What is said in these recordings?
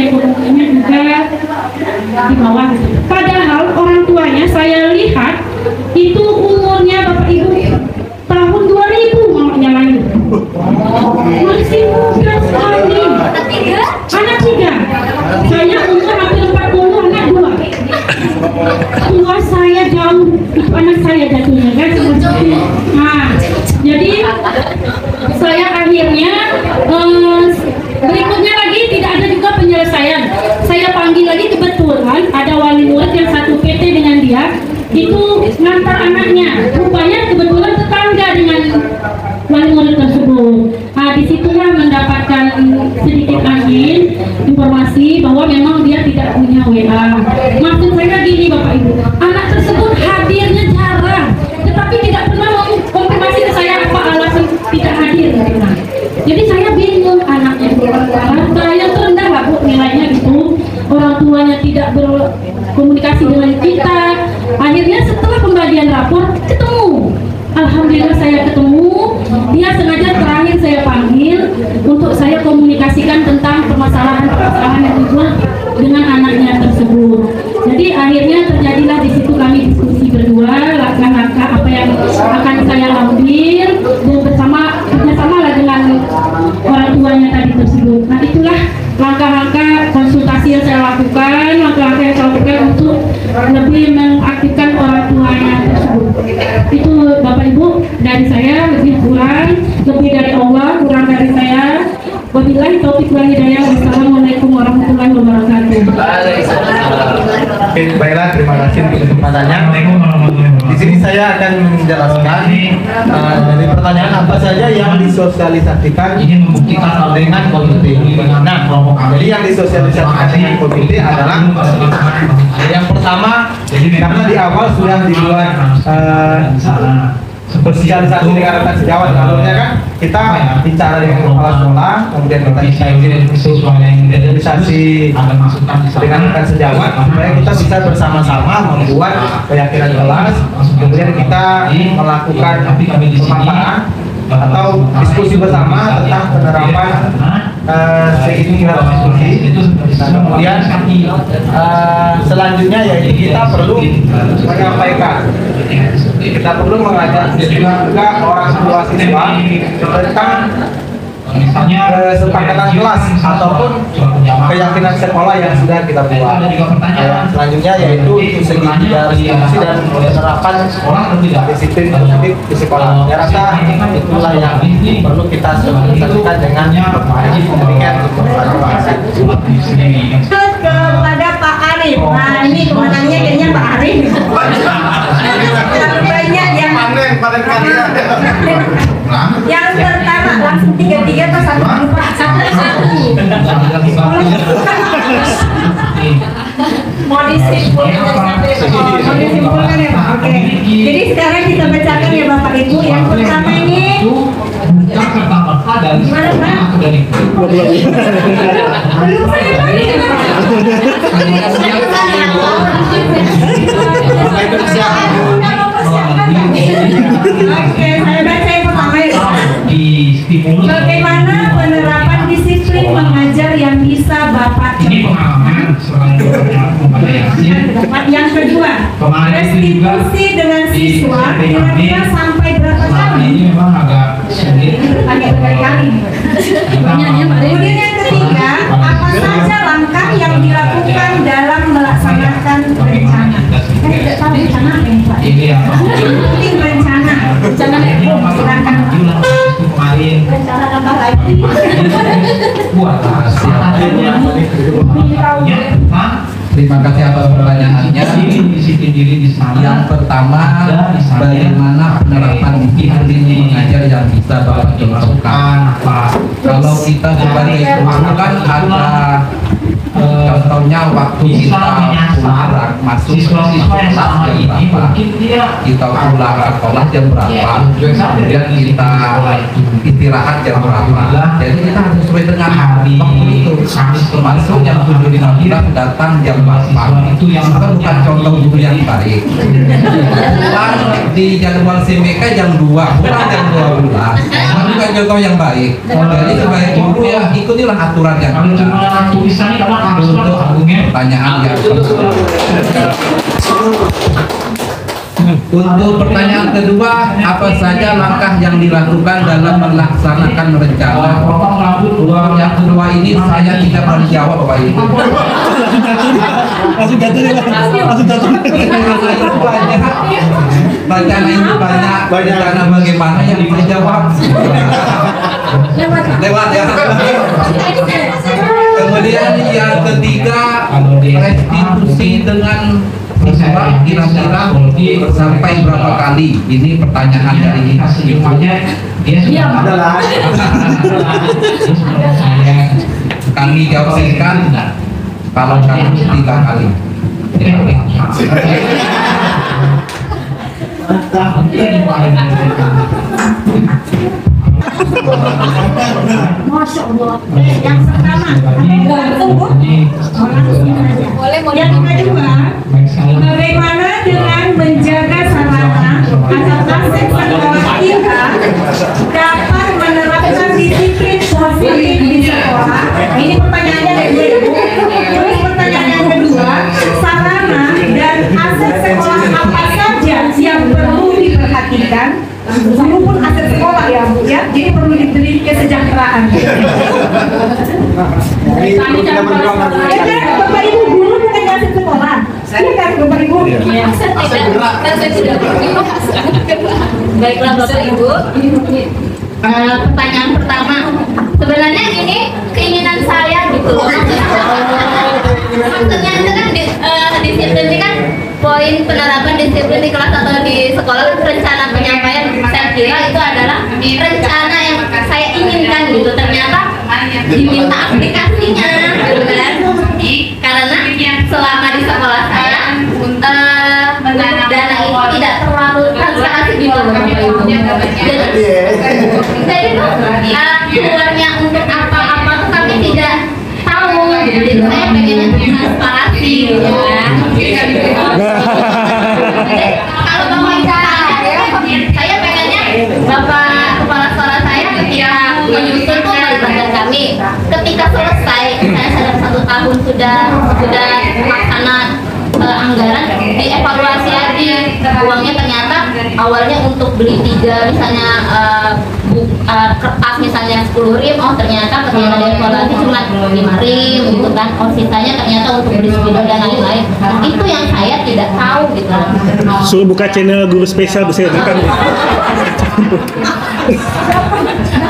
ekonominya juga di bawah. Padahal orang tuanya saya lihat itu umurnya Bapak Ibu tahun 2000 mamanya lahir. Masih muda sekali. Anak tiga. Saya umur hampir 40, anak 2. Tua saya jauh, itu anak saya jatuhnya kan seperti itu. Nah, jadi saya akhirnya berikutnya lagi tidak ada juga penyelesaian. Saya panggil lagi, kebetulan ada wali murid yang satu PT dengan dia, itu ngantar anaknya. Rupanya kebetulan tetangga dengan wali murid tersebut. Nah, disitulah mendapatkan sedikit angin informasi bahwa memang dia tidak punya WA. Maksud saya gini Bapak Ibu, anak tersebut hadirnya jarang, tetapi tidak pernah konfirmasi ke saya apa alasan tidak hadir. Nah, jadi saya bingung, anaknya saya rendah lah Bu nilainya gitu, orang tuanya tidak berkomunikasi dengan kita. Akhirnya setelah pembagian rapor ketemu, alhamdulillah saya ketemu. Dia sengaja terakhir saya panggil untuk saya komunikasikan tentang permasalahan yang timbul dengan anaknya tersebut. Jadi akhirnya terjadilah di situ kami diskusi berdua langkah-langkah apa yang akan saya ambil dan bersama lah dengan orang tuanya tadi tersebut. Nah, itulah langkah-langkah konsultasi yang saya lakukan, langkah-langkah yang saya lakukan untuk lebih mengaktifkan orang tuanya tersebut. Itu Bapak Ibu dari saya, lebih kurang, lebih dari Allah, kurang dari saya. Wabillahi taufiq wal hidayah. Wassalamualaikum warahmatullahi wabarakatuh. Baiklah, terima kasih untuk kesempatannya. Di sini saya akan menjelaskan dari pertanyaan apa saja yang disosialisasikan dengan komite. Nah, jadi yang disosialisasikan dengan komite adalah yang pertama, karena di awal sudah dibuat sosialisasi dengan rekan sejawat. Sebelumnya kan kita bicara dengan kepala sekolah, kemudian kita sosialisasi dengan rekan sejawat supaya kita bisa bersama-sama membuat keyakinan kelas, kemudian kita melakukan pemaparan atau diskusi bersama tentang penerapan seiringan diskusi. Nah, kemudian selanjutnya yaitu kita perlu menyampaikan, kita perlu mengajak juga orang tua siswa tentang kesepakatan kelas ataupun keyakinan sekolah yang sudah kita buat. Selanjutnya yaitu segi diskusi dan penerapan disiplin positif di sekolah. Saya rasa itulah yang perlu kita sosialisasikan dengan demikian. Kepada Pak Arif. Nah, ini pemenangnya kayaknya Pak Arif. Yang pertama langsung 3-3 atau 1-2? 1-1. Mau disimpulkan ya Pak? Oke. Jadi sekarang kita bacakan ya Bapak Ibu. Yang pertama ini gimana Pak? Belum saya Oke, saya baca yang pertama ya. Bagaimana penerapan disiplin mengajar yang bisa Bapak pengalaman yang kedua, restitusi dengan siswa kira-kira sampai berapa kali? Ini memang agak sulit. Kemudian yang ketiga, apa saja langkah yang dilakukan dalam melaksanakan rencana? Tidak tahu rencana apa ya Pak? Ini apa? Penting rencana. Rencana silakan. Rencana tambah lagi. Buat Terima kasih atas pertanyaannya. Yang pertama, bagaimana penerapan disiplin mengajar yang bisa Bapak contohkan? Kalau kita sebagai guru kan ada contohnya waktu kita pulang masuk kelas jam berapa, kita pulang ke sekolah jam berapa, kemudian kita istirahat jam berapa. Jadi kita harus sesuai dengan waktu itu. termasuk yang 7.15 datang jam 8 itu yang bukan contoh guru yang baik. Pulang di jadwal CMK jam 2, pulang jam 12, bukan contoh yang baik. Jadi sebagai guru ya ikutilah aturan yang Kalau ada. cuma tulisannya kalau harus Untuk argumen. pertanyaan yang Untuk pertanyaan kedua, apa saja langkah yang dilakukan dalam melaksanakan rencana? Yang kedua ini saya tidak mau jawab Bapak Ibu. Langsung jatuh ya, langsung jatuh. Banyak, rencana ini banyak, rencana bagaimana yang bisa jawab? Lewat ya. Kemudian yang ketiga, restitusi dengan siswa kira-kira sampai berapa kali? Ini pertanyaan dari Semuanya dia sudah Adalah kami jawabkan kalau kami 3 kali. Masya Allah. Yang pertama, yang kedua, bagaimana dengan menjaga sarana agar aset sekolah kita dapat menerapkan disiplin positif di sekolah. Ini pertanyaannya dari Ibu. Terus pertanyaan yang kedua, sarana dan aset sekolah apa saja yang perlu diperhatikan? Walaupun aset sekolah ya Bu ya, jadi perlu diberi kesejahteraan. Ya kan, Bapak Ibu guru bukan aset sekolah. Iya kan Bapak Ibu? Aset tidak, kan saya sudah dibahas. Baiklah Bapak Ibu. Pertanyaan pertama, sebenarnya ini keinginan saya gitu loh. Maksudnya itu kan disiplin ini kan poin penerapan disiplin di kelas atau di sekolah, rencana penyampaian saya kira itu adalah rencana yang saya inginkan gitu, ternyata diminta aplikasinya gitu kan. Karena selama di sekolah saya dana itu tidak terlalu transparan gitu loh Bapak Ibu. Jadi tuh keluarnya untuk apa-apa tuh kami tidak tahu gitu. Jadi saya pengennya transparansi gitu kan. Kalau Bapak Ibu saya pengennya Bapak Kepala Sekolah saya ketika menyusun tuh melibatkan kami. Ketika selesai, saya dalam 1 tahun sudah laksana anggaran, dievaluasi lagi uangnya, ternyata awalnya untuk beli 3 misalnya kertas misalnya 10 rim, oh ternyata ketika dievaluasi cuma 5 rim gitu kan, oh sisanya ternyata untuk beli spidol dan lain-lain. Itu yang saya tidak tahu gitu. Suruh buka channel guru spesial bisa kan.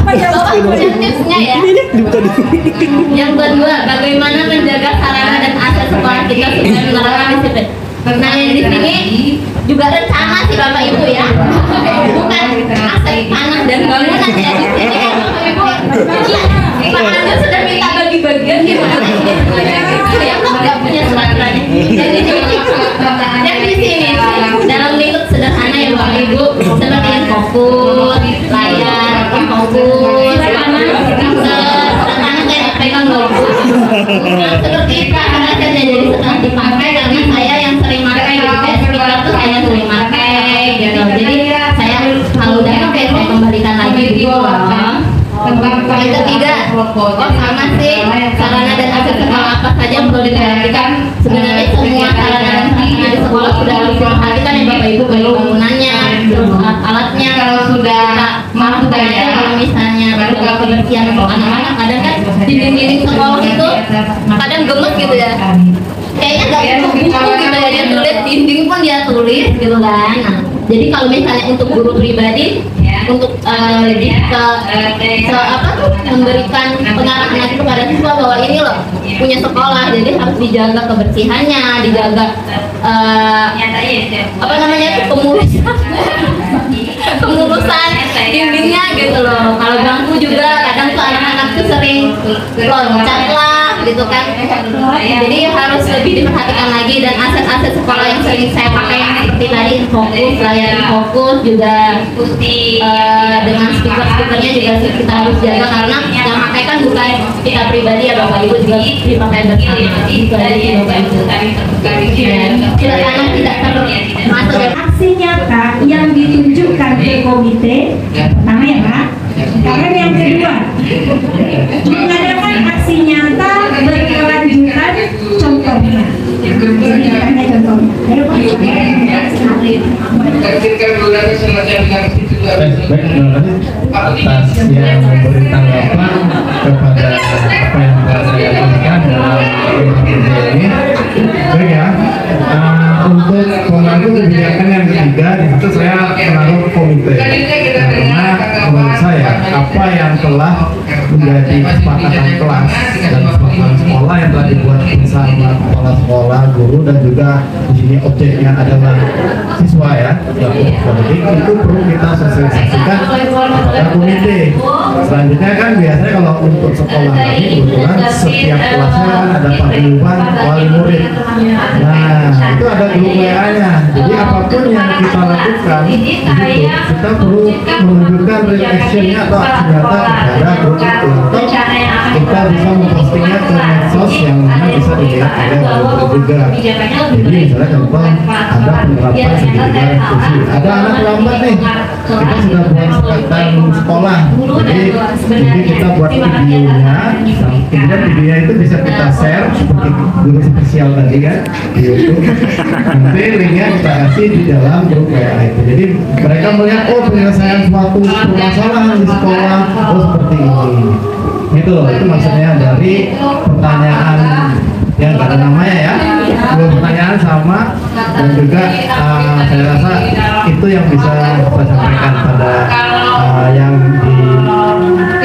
Bapak punya tipsnya ya. Yang kedua, bagaimana menjaga sarana dan aset sekolah kita supaya menerapkan disiplin. Nah yang di sini juga rencana sih Bapak Ibu ya, bukan aset tanah dan bangunan ya. Di sini kan Bapak Ibu, Pak Anda sudah minta bagi-bagian gimana? Saya kok nggak punya surat-suratnya. Jadi yang di sini dalam lingkup sederhana ya Bapak Ibu, seperti yang fokus, layar, fokus, sederhana kayak pegang logo. Seperti itu akan jadi setelah dipakai, karena saya yang sering pakai gitu, speaker tuh saya sering pakai gitu. Jadi saya kalau udah pakai saya kembalikan lagi gitu loh. Yang ketiga, sama sih sarana dan aset sekolah apa saja yang perlu diperhatikan. Sebenarnya semua sarana dan sarana di sekolah sudah harus diperhatikan ya Bapak Ibu, baik bangunannya, terus alat-alatnya. Kalau sudah kalau misalnya kebersihan anak-anak, kadang kan dinding-dinding sekolah itu kadang gemes gitu ya. Kayaknya nggak perlu buku gitu ya, dia tulis dinding pun dia tulis gitu kan. Nah, jadi kalau misalnya untuk guru pribadi, untuk lebih ke memberikan pengarahan itu kepada siswa bahwa ini loh punya sekolah, jadi harus dijaga kebersihannya, dijaga apa namanya itu pemulusan dindingnya gitu loh. Kalau bangku juga kadang tuh anak-anak tuh sering loncat lah gitu kan. Jadi harus lebih diperhatikan lagi, dan aset-aset sekolah yang sering saya pakai yang seperti tadi Infocus, layar Infocus juga dengan speaker-speakernya juga kita harus jaga, karena yang pakai kan bukan kita pribadi ya Bapak Ibu, juga dipakai bersama pribadi Bapak Ibu. Silakan tidak termasuk Aksi nyata yang ditunjukkan ke komite pertama ya Pak. Sekarang yang kedua, mengadakan aksi nyata berkelanjutan, contohnya. Contohnya. Ayo Pak. Baik, terima kasih atas yang memberi tanggapan kepada apa yang telah saya lakukan dalam ini. Baik ya, untuk pemangku kebijakan yang ketiga, di situ saya menaruh komite, karena menurut saya apa yang telah menjadi kesepakatan kelas dan kesepakatan sekolah yang telah dibuat bersama kepala sekolah, guru, dan juga di sini objeknya adalah siswa ya, itu perlu kita sosialisasikan kepada komite. Selanjutnya kan biasanya kalau untuk sekolah ini kebetulan setiap kelasnya kan ada paguyuban wali murid. Nah itu ada grup WA-nya. Jadi apapun yang kita lakukan itu kita perlu menunjukkan reaction-nya atau aksi nyata kepada grup itu. Atau kita bisa mempostingnya ke medsos yang mana bisa dilihat oleh wali juga. Jadi misalnya contoh ada penerapan segitiga revolusi, ada anak lambat nih, kita sudah buat kesepakatan sekolah, jadi kita buat videonya, kemudian videonya itu bisa kita share seperti guru spesial tadi kan di YouTube. Nanti linknya kita kasih di dalam grup WA itu, jadi mereka melihat oh penyelesaian suatu permasalahan di sekolah oh seperti ini. Gitu loh, itu maksudnya dari pertanyaan yang gak ada namanya ya, dua pertanyaan sama, dan juga saya rasa itu yang bisa saya sampaikan pada yang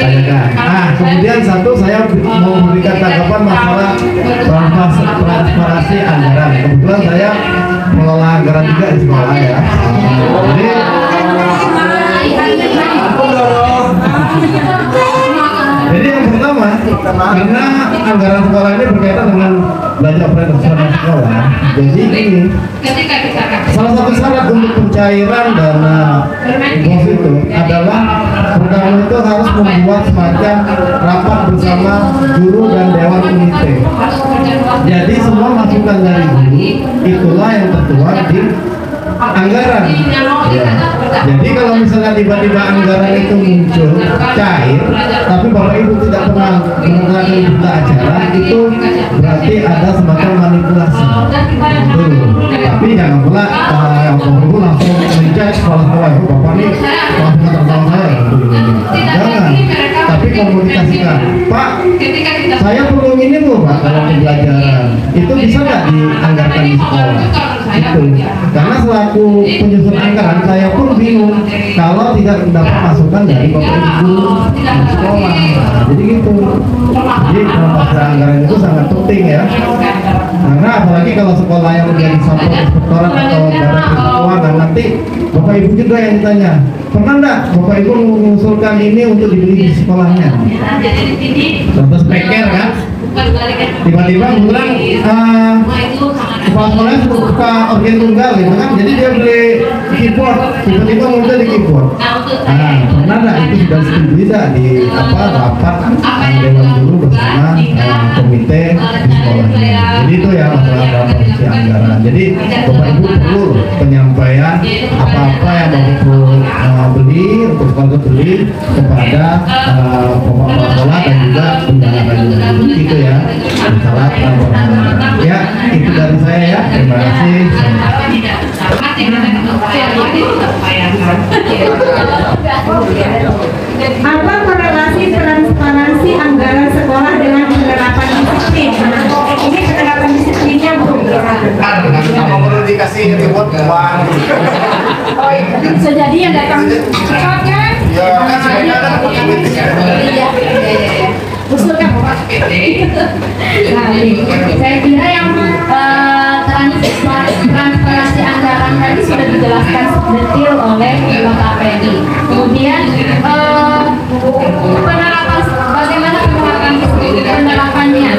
ditanyakan. Kemudian satu saya mau memberikan tanggapan masalah transparansi anggaran. Kebetulan saya mengelola anggaran juga di sekolah ya. Jadi yang pertama, karena anggaran sekolah ini berkaitan dengan belanja operasional sekolah, jadi ini salah satu syarat untuk pencairan dana BOS itu adalah pertama itu harus membuat semacam rapat bersama guru dan dewan komite. Jadi semua masukan dari guru itulah yang tertuang di anggaran. Ya. Jadi kalau misalnya tiba-tiba anggaran itu muncul cair, tapi Bapak Ibu tidak pernah mengenal berita acara, itu berarti ada semacam manipulasi. Tapi jangan pula yang Bapak Ibu langsung menjudge sekolah-sekolah itu Bapak ini langsung tertawa saya untuk ini. Jangan. Tapi komunikasikan, Pak, saya perlu ini loh Pak kalau pembelajaran. Itu bisa nggak dianggarkan di sekolah? Itu karena selaku penyusun anggaran saya pun bingung kalau tidak mendapat masukan dari Bapak Ibu di sekolah. Jadi gitu. Jadi pembahasan anggaran itu sangat penting ya. Karena apalagi kalau sekolah yang menjadi satu inspektorat atau badan keuangan, nanti Bapak Ibu juga yang ditanya, pernah enggak Bapak Ibu mengusulkan ini untuk dibeli di sekolahnya? Contoh speaker kan? Tiba-tiba bilang kepala sekolahnya suka organ tunggal gitu kan, jadi dia beli keyboard, tiba-tiba muncul di keyboard. Pernah enggak itu sudah disetujui di rapat dewan guru bersama komite di sekolahnya. Jadi itu ya masalah dalam posisi anggaran. Jadi Bapak Ibu perlu penyampaian apa-apa yang Bapak Ibu beli untuk sekolah beli kepada kepala sekolah dan juga bendahara itu ya masalah ya. Itu dari saya ya, terima kasih. Apa korelasi transparansi anggaran sekolah dengan penerapan disiplin? Ini penerapan disiplinnya Bu. Apa perlu dikasih reward uang? Bisa jadi yang datang cepat kan? Ya kan sebenarnya kan Iya. Usulkan saya kira yang transparansi anggaran tadi sudah dijelaskan detail oleh Bapak Pedi. Kemudian penerapan, bagaimana penerapannya?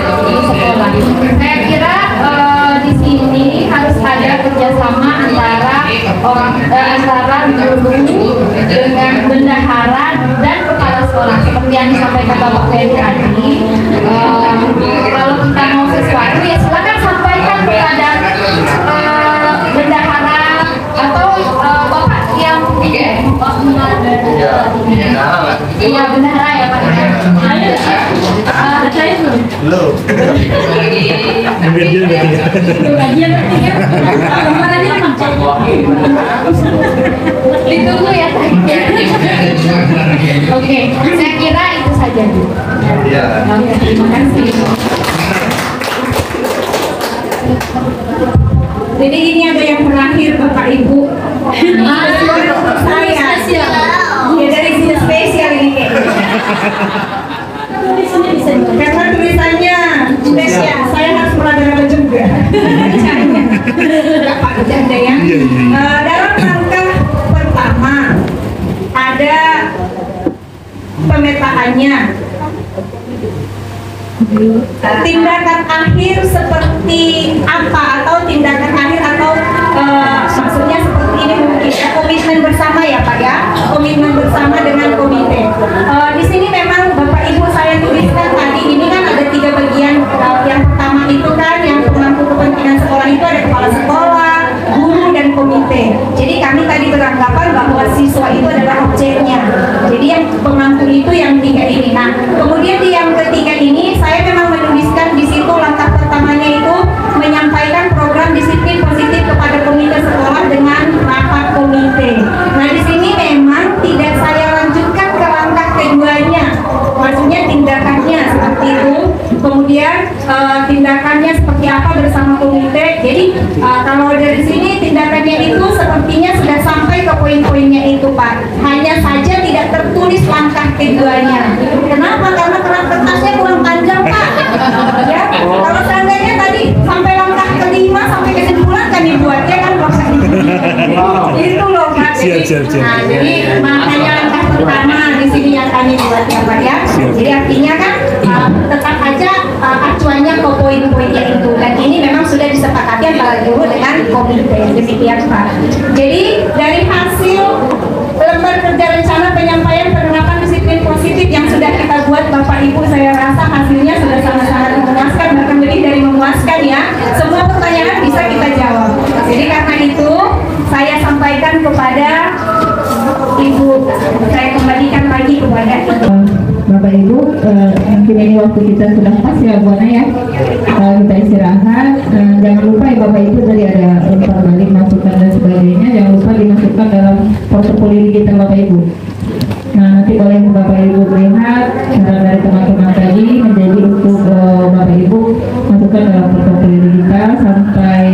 guru dengan bendahara dan kepala sekolah. Seperti yang disampaikan Bapak Ferry tadi, kalau kita mau sesuatu ya silakan sampaikan kepada bendahara atau Bapak yang iya bendahara ya Pak. Saya Lo. Biar dia ngerti ya. Bagian ketiga, kemarin ditunggu ya. Oke, saya kira itu saja. Iya. Terima kasih. Jadi ini ada yang terakhir Bapak Ibu. Saya. Ya dari sini spesial ini kayaknya. Karena tulisannya spesial, saya harus meraba-raba juga. Bacanya. Bapak bercanda ya. Dalam langkah pertama ada pemetaannya. Tindakan akhir seperti apa atau tindakan akhir atau maksudnya seperti ini mungkin komitmen bersama ya Pak ya, komitmen bersama dengan komite. Di sini memang Bapak Ibu saya tuliskan tadi ini kan ada 3 bagian. Yang pertama itu kan yang pemangku kepentingan sekolah itu ada kepala sekolah, guru dan komite. Jadi kami tadi beranggapan bahwa siswa itu adalah objeknya. Jadi yang pemangku itu yang 3 ini. Nah kemudian di yang ketiga ini saya memang menuliskan di situ langkah pertamanya itu menyampaikan program disiplin positif kepada komite sekolah dengan rapat komite. Nah di sini memang tidak saya lanjutkan ke langkah keduanya, maksudnya tindakannya seperti itu. Kemudian tindakannya seperti apa bersama komite. Jadi kalau dari sini tindakannya itu sepertinya sudah sampai ke poin-poinnya itu Pak. Hanya saja tidak tertulis langkah keduanya. Kenapa? Karena kertasnya kurang panjang Pak. Ya, kalau seandainya tadi sampai langkah kelima sampai kesimpulan kan dibuatnya kan Bapak. Itu loh Pak. Jadi, nah, jadi makanya langkah pertama di sini yang kami buat ya Pak ya. Jadi artinya kan tetap aja acuannya ke poin-poinnya itu, dan ini memang sudah disepakati antara guru dengan komite. Demikian Pak. Jadi dari hasil lembar kerja rencana penyampaian penerapan disiplin positif yang sudah kita buat Bapak Ibu, saya rasa hasilnya sudah sangat-sangat memuaskan, bahkan lebih dari memuaskan ya. Semua pertanyaan bisa kita jawab. Jadi karena itu saya sampaikan kepada Ibu, saya kembalikan lagi kepada Ibu. Bapak Ibu, mungkin ini waktu kita sudah pas ya Bu Ana ya. Kita istirahat. Jangan lupa ya Bapak Ibu, tadi ada lempar balik masukan dan sebagainya. Jangan lupa dimasukkan dalam portofolio kita Bapak Ibu. Nah nanti boleh Bapak Ibu lihat saran dari teman-teman tadi menjadi untuk Bapak Ibu masukkan dalam portofolio kita sampai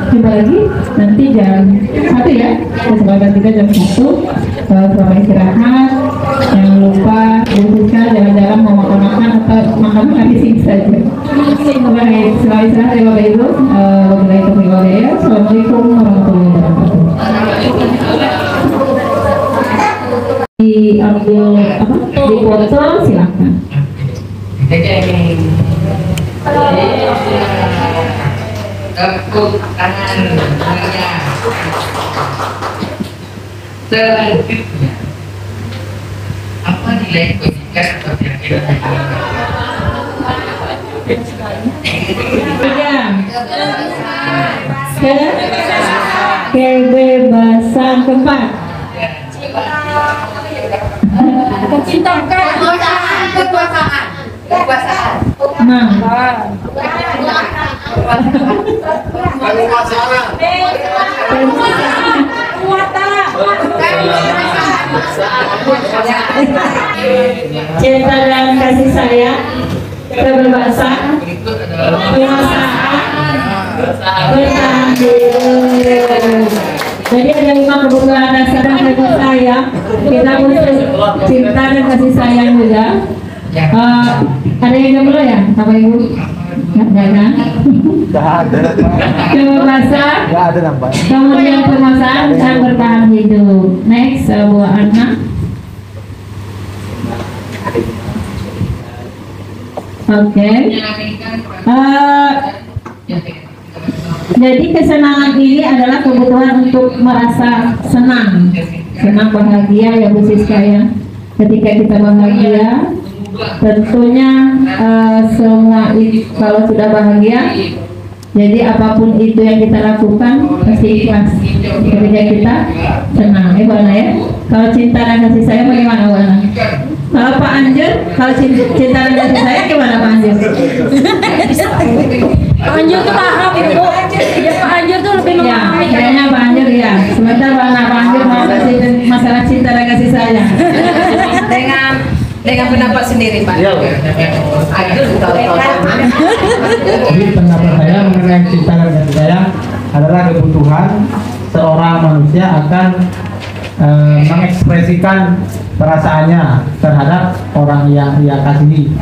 jumpa lagi nanti jam 1 ya. Setelah kita jam 1. Selamat istirahat. Jangan lupa khususnya jalan-jalan mau makan-makan atau makan habis saja. Baik, selamat istirahat ya Bapak Ibu. Assalamualaikum warahmatullahi wabarakatuh. Diambil apa? Dipoto silakan. Tepuk tangan semuanya. Selanjutnya, apa nilai pendidikan atau keyakinan? Kebebasan keempat. Kekuasaan. Cinta dan kasih sayang, kebebasan, penguasaan, bertahan hidup. Jadi ada 5 kebutuhan dasar dan kasih sayang. Kita butuh cinta dan kasih sayang juga. Ada yang jomblo ya, Bapak Ibu? Nggak ada. Kebebasan, kemudian penguasaan dan bertahan hidup. Next, Bu Ana. Oke. Jadi kesenangan ini adalah kebutuhan untuk merasa senang. senang bahagia ya Bu Siska ya. Ketika kita bahagia, tentunya semua kalau sudah bahagia, jadi apapun itu yang kita lakukan pasti ikhlas. Ketika kita senang, Bu Ana ya. Kalau cinta dan kasih sayang bagaimana Bu Ana? Kalau Pak Anjur, kalau cinta dan kasih sayang gimana Pak Anjur? Pak Anjur tuh paham Ibu. Ya, Pak Anjur tuh lebih memahami. Kayaknya Pak Anjur ya. Sebentar Pak Anjur mau kasih masalah cinta dan kasih sayang. Dengan pendapat sendiri Pak. Iya. Jadi pendapat saya mengenai cinta dan kasih sayang adalah kebutuhan seorang manusia akan mengekspresikan perasaannya terhadap orang yang ia kasihi.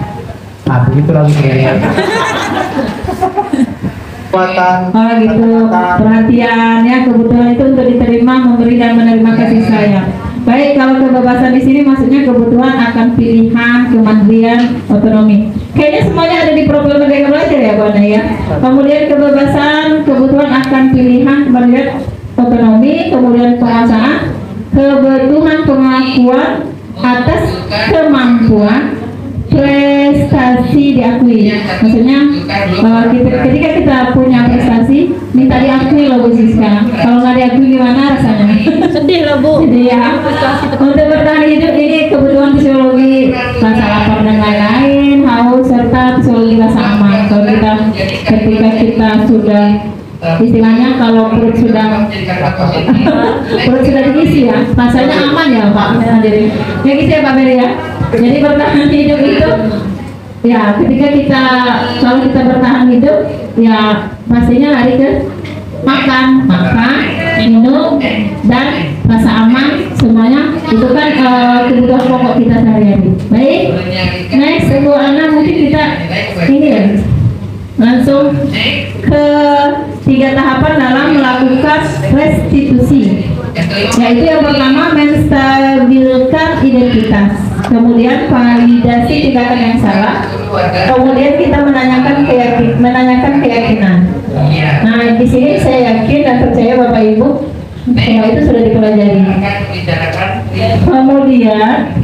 Nah, begitu lagi Oh gitu, perhatian ya, kebutuhan itu untuk diterima, memberi dan menerima kasih sayang. Baik, kalau kebebasan di sini maksudnya kebutuhan akan pilihan, kemandirian, otonomi. Kayaknya semuanya ada di profil Merdeka Belajar ya Bu Ana ya. Kemudian kebebasan, kebutuhan akan pilihan, kemandirian, otonomi, kemudian penguasaan, kebutuhan pengakuan atas kemampuan, prestasi diakui. Maksudnya ketika kita punya prestasi minta diakui loh Bu Siska. Kalau nggak diakui gimana rasanya? Sedih loh Bu. Sedih ya. Untuk bertahan hidup ini kebutuhan fisiologi, rasa lapar dan lain-lain, haus serta fisiologi rasa aman. Kalau ketika kita sudah istilahnya kalau perut sudah diisi ya, rasanya aman ya Pak. Ya gitu ya Pak Beri ya. Jadi bertahan hidup itu ya ketika kalau kita bertahan hidup ya pastinya lari ke makan, minum dan rasa aman, semuanya itu kan kebutuhan pokok kita sehari-hari. Baik, next Bu Ana, mungkin kita ini ya langsung ke 3 tahapan dalam melakukan restitusi, yaitu yang pertama menstabilkan identitas, kemudian validasi tindakan yang salah, kemudian kita menanyakan keyakinan. Nah di sini saya yakin dan percaya Bapak Ibu semua itu sudah dipelajari. Kemudian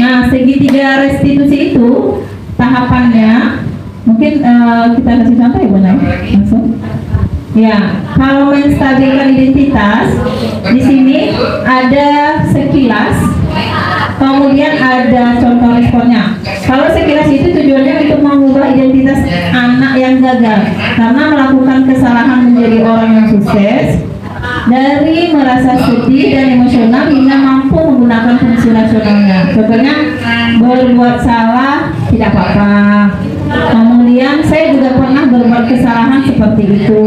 nah segitiga restitusi itu tahapannya mungkin kita kasih contoh ya Bu Ana langsung. Ya, kalau menstabilkan identitas di sini ada sekilas, kemudian ada contoh responnya. Kalau sekilas itu tujuannya untuk mengubah identitas anak yang gagal karena melakukan kesalahan menjadi orang yang sukses, dari merasa sedih dan emosional hingga mampu menggunakan fungsi rasionalnya. Contohnya berbuat salah tidak apa-apa. Kemudian saya juga pernah berbuat kesalahan seperti itu.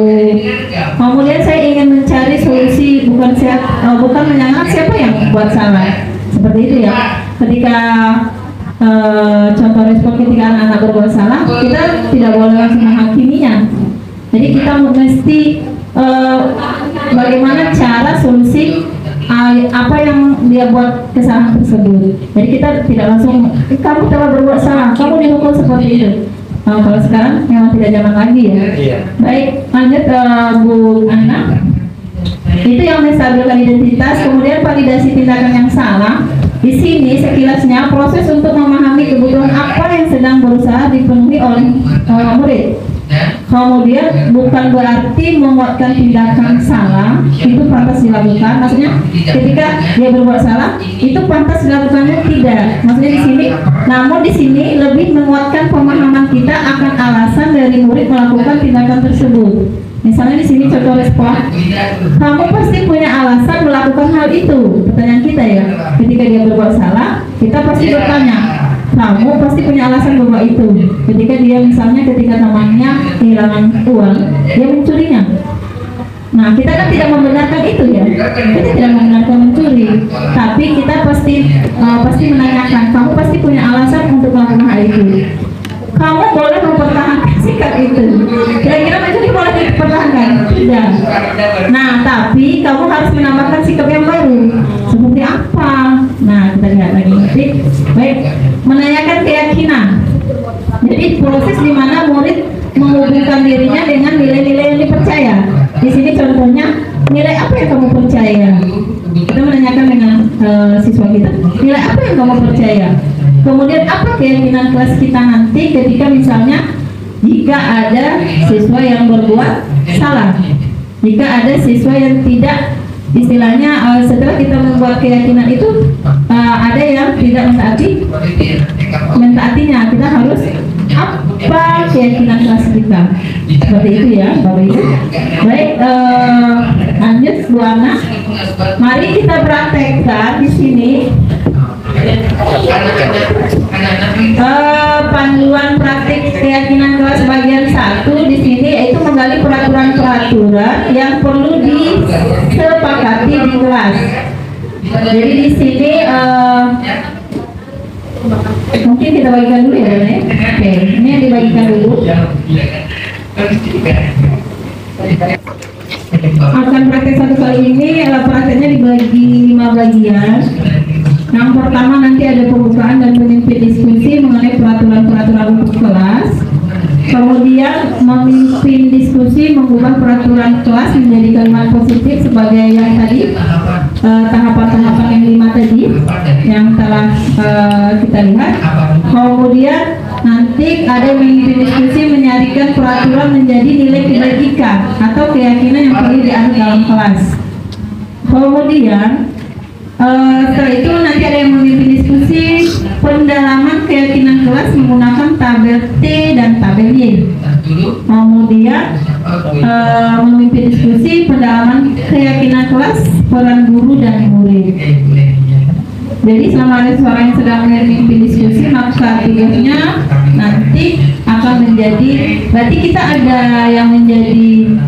Kemudian saya ingin mencari solusi, bukan menyalahkan siapa yang membuat salah. Seperti itu ya. Ketika contoh respon ketika anak-anak berbuat salah, kita tidak boleh langsung menghakiminya. Jadi kita mesti bagaimana cara solusi apa yang dia buat kesalahan tersebut. Jadi kita tidak langsung kamu telah berbuat salah, kamu dihukum seperti itu. Kalau sekarang memang tidak zaman lagi ya. Baik, lanjut Bu Ana. Itu yang menstabilkan identitas, kemudian validasi tindakan yang salah. Di sini sekilasnya proses untuk memahami kebutuhan apa yang sedang berusaha dipenuhi oleh murid. Kemudian bukan berarti menguatkan tindakan salah itu pantas dilakukan. Maksudnya ketika dia berbuat salah itu pantas dilakukannya tidak. Maksudnya di sini, namun di sini lebih menguatkan pemahaman kita akan alasan dari murid melakukan tindakan tersebut. Misalnya di sini contoh respon, kamu pasti punya alasan melakukan hal itu. Pertanyaan kita ya, ketika dia berbuat salah, kita pasti bertanya, kamu pasti punya alasan bahwa itu. Ketika dia misalnya ketika temannya kehilangan uang, dia mencurinya. Nah kita kan tidak membenarkan itu ya, kita tidak membenarkan mencuri, tapi kita pasti menanyakan, kamu pasti punya alasan untuk melakukan hal itu. Kamu boleh mempertahankan sikap itu. Kira-kira mencuri boleh dipertahankan? Tidak. Nah tapi kamu harus menambahkan sikap yang baru. Seperti apa? Nah kita lihat lagi. Baik, menanyakan keyakinan. Jadi proses di mana murid menghubungkan dirinya dengan nilai-nilai yang dipercaya. Di sini contohnya nilai apa yang kamu percaya? Kita menanyakan dengan siswa kita, nilai apa yang kamu percaya? Kemudian apa keyakinan kelas kita nanti ketika misalnya jika ada siswa yang berbuat salah, jika ada siswa yang tidak, istilahnya setelah kita membuat keyakinan itu ada yang tidak mentaatinya, kita harus apa keyakinan kelas kita, seperti itu ya Bapak Ibu. Baik, lanjut Bu Ana, mari kita praktekkan di sini panduan praktik keyakinan kelas bagian 1 di sini, yaitu menggali peraturan-peraturan yang perlu disepakati di kelas. Jadi di sini mungkin kita bagikan dulu ya, Dona. Oke, ini yang dibagikan dulu. Akan praktek 1 kali ini, prakteknya dibagi 5 bagian. Yang pertama nanti ada pembukaan dan memimpin diskusi mengenai peraturan-peraturan untuk kelas. Kemudian memimpin diskusi mengubah peraturan kelas menjadi kalimat positif sebagai yang tadi tahapan-tahapan yang 5 tadi yang telah kita lihat. Kemudian nanti ada memimpin diskusi menyarikan peraturan menjadi nilai kebajikan atau keyakinan yang perlu dianut dalam kelas. Kemudian setelah itu nanti ada yang memimpin diskusi pendalaman keyakinan kelas menggunakan tabel T dan tabel Y. Kemudian memimpin diskusi pendalaman keyakinan kelas, peran guru dan murid. Jadi selama ada suara yang sedang memimpin diskusi, maka tugasnya nanti akan menjadi, berarti kita ada yang menjadi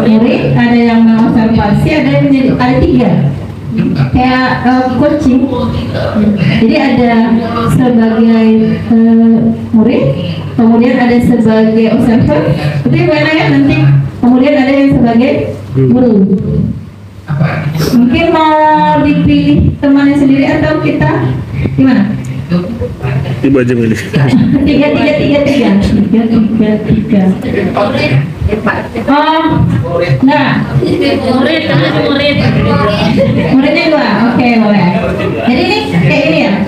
murid, ada yang mengobservasi, ada yang menjadi, ada 3 kayak coaching. Jadi ada sebagai murid, kemudian ada sebagai observer, itu gimana ya nanti, kemudian ada yang sebagai guru. Mungkin mau dipilih temannya sendiri atau kita gimana? Ibu aja milih. Tiga. Oh, nah, muridnya 2, oke boleh. Jadi ini kayak ini ya,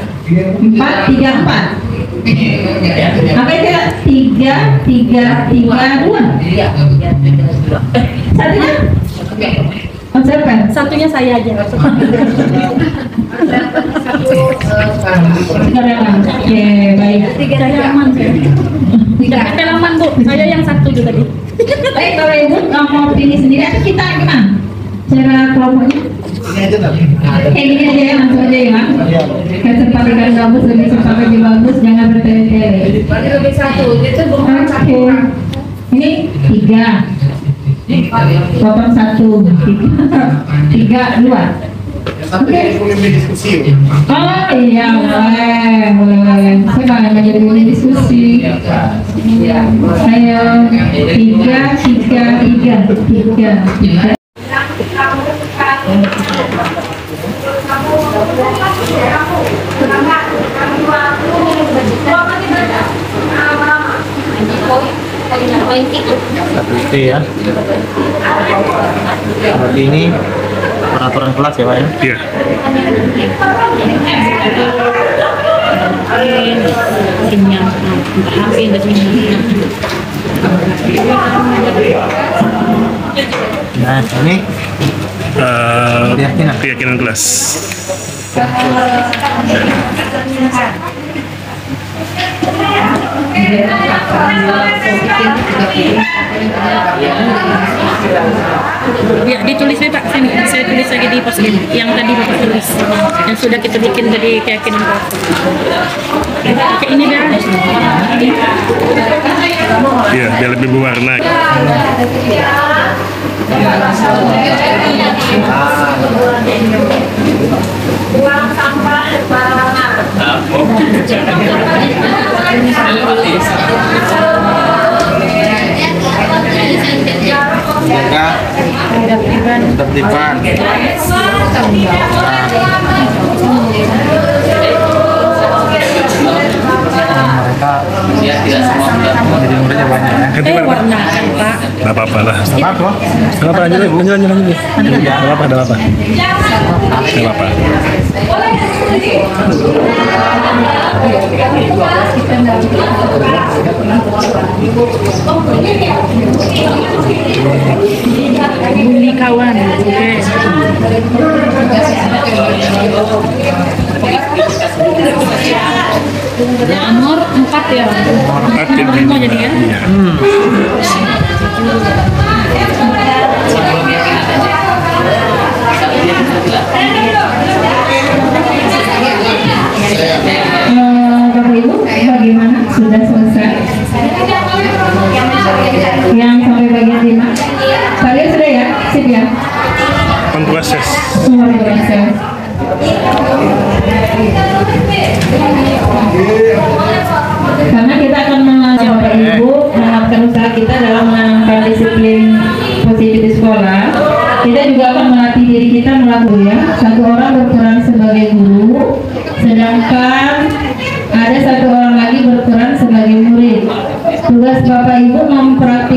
4, 3, 4. Apa itu? 3, 2. Satunya? Observer. Satunya saya aja. Oke, baik. 3 aman. 3 aman Bu. Saya yang 1 juga deh. Baik, Bapak Ibu mau pilih sendiri atau kita gimana? Cara kelompoknya? Kayak gini aja ya, langsung aja ya. Kesempatan bagus, lebih cepat lebih bagus, jangan bertele-tele. Lebih 1, itu bukan 1. Ini 3. Potong 1, 3, 2. Oke. Oh iya, boleh. Saya bakal menjadi pemimpin diskusi. Ayo, 3. Itu ya. Berarti ini peraturan kelas ya Pak ya? Iya. Nah ini keyakinan kelas. Ya, ditulis ya Pak, saya tulis lagi di pos ini yang tadi Bapak tulis, yang sudah kita bikin tadi keyakinan kelas. Oke, ini dah. Iya, biar lebih berwarna. Buang sampah sembarangan. Jaga ketertiban. Mereka tidak semua Jadi muridnya banyak ya. Warnakan Pak. Nggak apa-apa lah. Apa? Nggak apa-apa, lanjut aja. Nggak apa-apa, nggak apa-apa. Nggak apa-apa. Bunyi kawan. Nomor 4 ya. Mau jadi ya? Iya. Bapak Ibu, bagaimana? Sudah selesai? Yang sampai bagian 5? Kalian sudah ya? Sip ya? On proses. Semua proses. Karena kita akan mengajar Bapak Ibu mengenalkan usaha kita dalam menanamkan disiplin positif di sekolah. Kita juga akan melatih diri kita melalui ya. Satu orang berperan sebagai guru, sedangkan ada satu orang lagi berperan sebagai murid. Tugas Bapak Ibu mempraktikkan